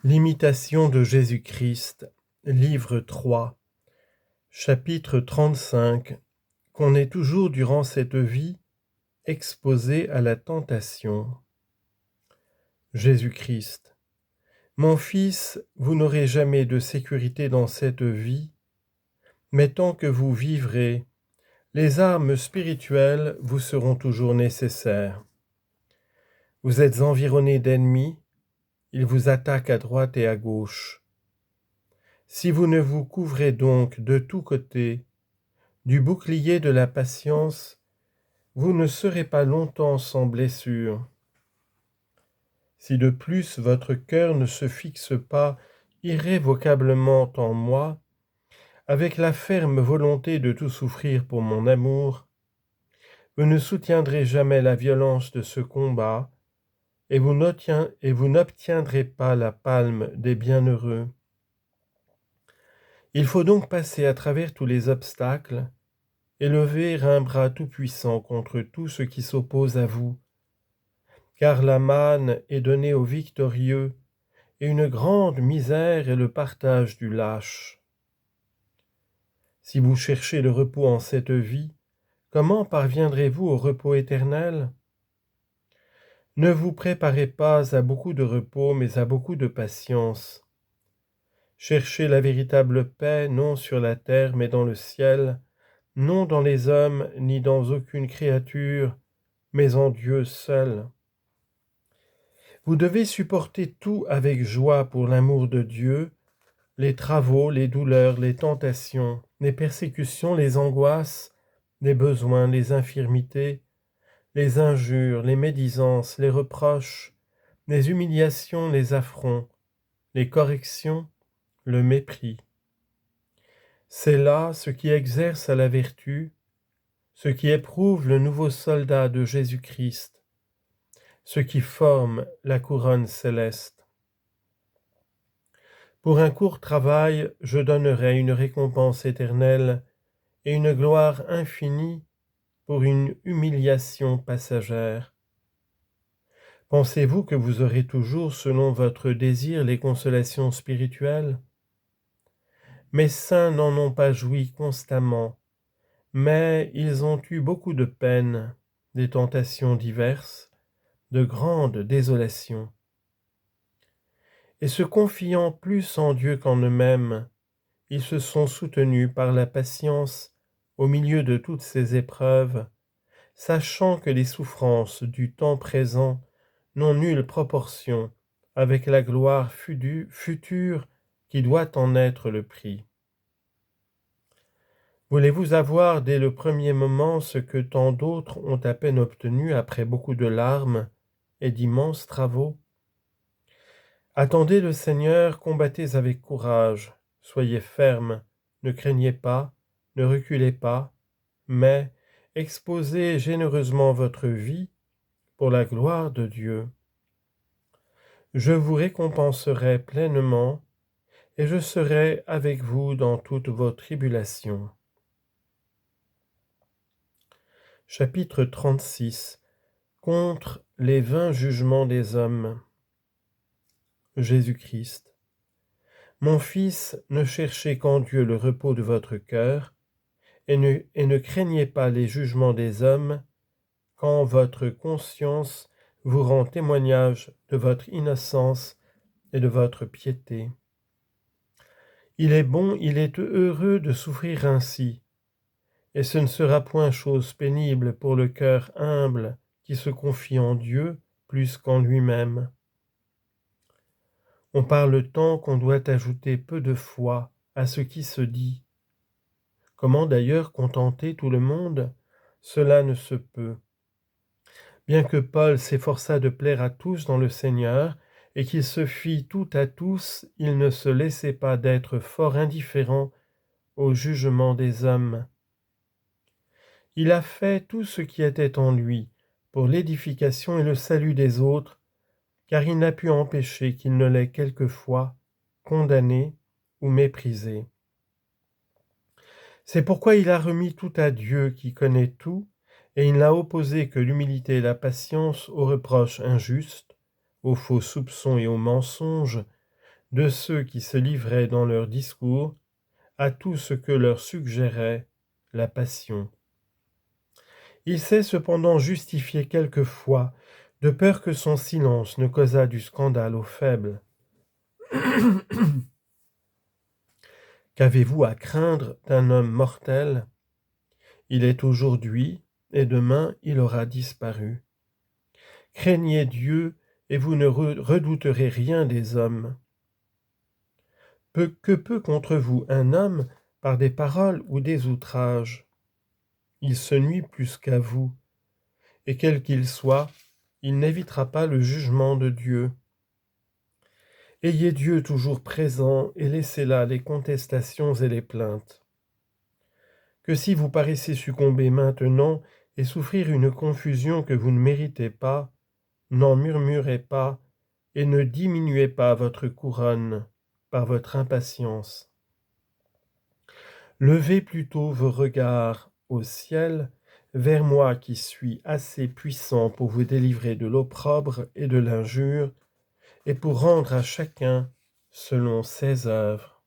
L'imitation de Jésus-Christ, livre 3, chapitre 35, qu'on est toujours durant cette vie exposé à la tentation. Jésus-Christ. Mon fils, vous n'aurez jamais de sécurité dans cette vie, mais tant que vous vivrez, les armes spirituelles vous seront toujours nécessaires. Vous êtes environné d'ennemis, ils vous attaquent à droite et à gauche. Si vous ne vous couvrez donc de tous côtés du bouclier de la patience, vous ne serez pas longtemps sans blessure. Si de plus votre cœur ne se fixe pas irrévocablement en moi, avec la ferme volonté de tout souffrir pour mon amour, vous ne soutiendrez jamais la violence de ce combat, et vous n'obtiendrez pas la palme des bienheureux. Il faut donc passer à travers tous les obstacles, et lever un bras tout-puissant contre tout ce qui s'oppose à vous, car la manne est donnée aux victorieux, et une grande misère est le partage du lâche. Si vous cherchez le repos en cette vie, comment parviendrez-vous au repos éternel? Ne vous préparez pas à beaucoup de repos, mais à beaucoup de patience. Cherchez la véritable paix, non sur la terre, mais dans le ciel, non dans les hommes, ni dans aucune créature, mais en Dieu seul. Vous devez supporter tout avec joie pour l'amour de Dieu, les travaux, les douleurs, les tentations, les persécutions, les angoisses, les besoins, les infirmités, les injures, les médisances, les reproches, les humiliations, les affronts, les corrections, le mépris. C'est là ce qui exerce à la vertu, ce qui éprouve le nouveau soldat de Jésus-Christ, ce qui forme la couronne céleste. Pour un court travail, je donnerai une récompense éternelle et une gloire infinie pour une humiliation passagère. Pensez-vous que vous aurez toujours, selon votre désir, les consolations spirituelles? Mes saints n'en ont pas joui constamment, mais ils ont eu beaucoup de peines, des tentations diverses, de grandes désolations. Et se confiant plus en Dieu qu'en eux-mêmes, ils se sont soutenus par la patience au milieu de toutes ces épreuves, sachant que les souffrances du temps présent n'ont nulle proportion avec la gloire future qui doit en être le prix. Voulez-vous avoir dès le premier moment ce que tant d'autres ont à peine obtenu après beaucoup de larmes et d'immenses travaux? Attendez le Seigneur, combattez avec courage, soyez fermes, ne craignez pas, ne reculez pas, mais exposez généreusement votre vie pour la gloire de Dieu. Je vous récompenserai pleinement, et je serai avec vous dans toutes vos tribulations. Chapitre 36. Contre les vains jugements des hommes. Jésus-Christ. Mon fils, ne cherchez qu'en Dieu le repos de votre cœur, et ne craignez pas les jugements des hommes, quand votre conscience vous rend témoignage de votre innocence et de votre piété. Il est bon, il est heureux de souffrir ainsi, et ce ne sera point chose pénible pour le cœur humble qui se confie en Dieu plus qu'en lui-même. On parle tant qu'on doit ajouter peu de foi à ce qui se dit. Comment d'ailleurs contenter tout le monde? Cela ne se peut. Bien que Paul s'efforçât de plaire à tous dans le Seigneur, et qu'il se fît tout à tous, il ne se laissait pas d'être fort indifférent au jugement des hommes. Il a fait tout ce qui était en lui pour l'édification et le salut des autres, car il n'a pu empêcher qu'il ne l'ait quelquefois condamné ou méprisé. C'est pourquoi il a remis tout à Dieu qui connaît tout, et il n'a opposé que l'humilité et la patience aux reproches injustes, aux faux soupçons et aux mensonges, de ceux qui se livraient dans leurs discours à tout ce que leur suggérait la passion. Il s'est cependant justifié quelquefois, de peur que son silence ne causât du scandale aux faibles. Qu'avez-vous à craindre d'un homme mortel? Il est aujourd'hui, et demain il aura disparu. Craignez Dieu, et vous ne redouterez rien des hommes. Que peut contre vous un homme par des paroles ou des outrages? Il se nuit plus qu'à vous, et quel qu'il soit, il n'évitera pas le jugement de Dieu. Ayez Dieu toujours présent et laissez là les contestations et les plaintes. Que si vous paraissez succomber maintenant et souffrir une confusion que vous ne méritez pas, n'en murmurez pas et ne diminuez pas votre couronne par votre impatience. Levez plutôt vos regards au ciel, vers moi qui suis assez puissant pour vous délivrer de l'opprobre et de l'injure, et pour rendre à chacun selon ses œuvres.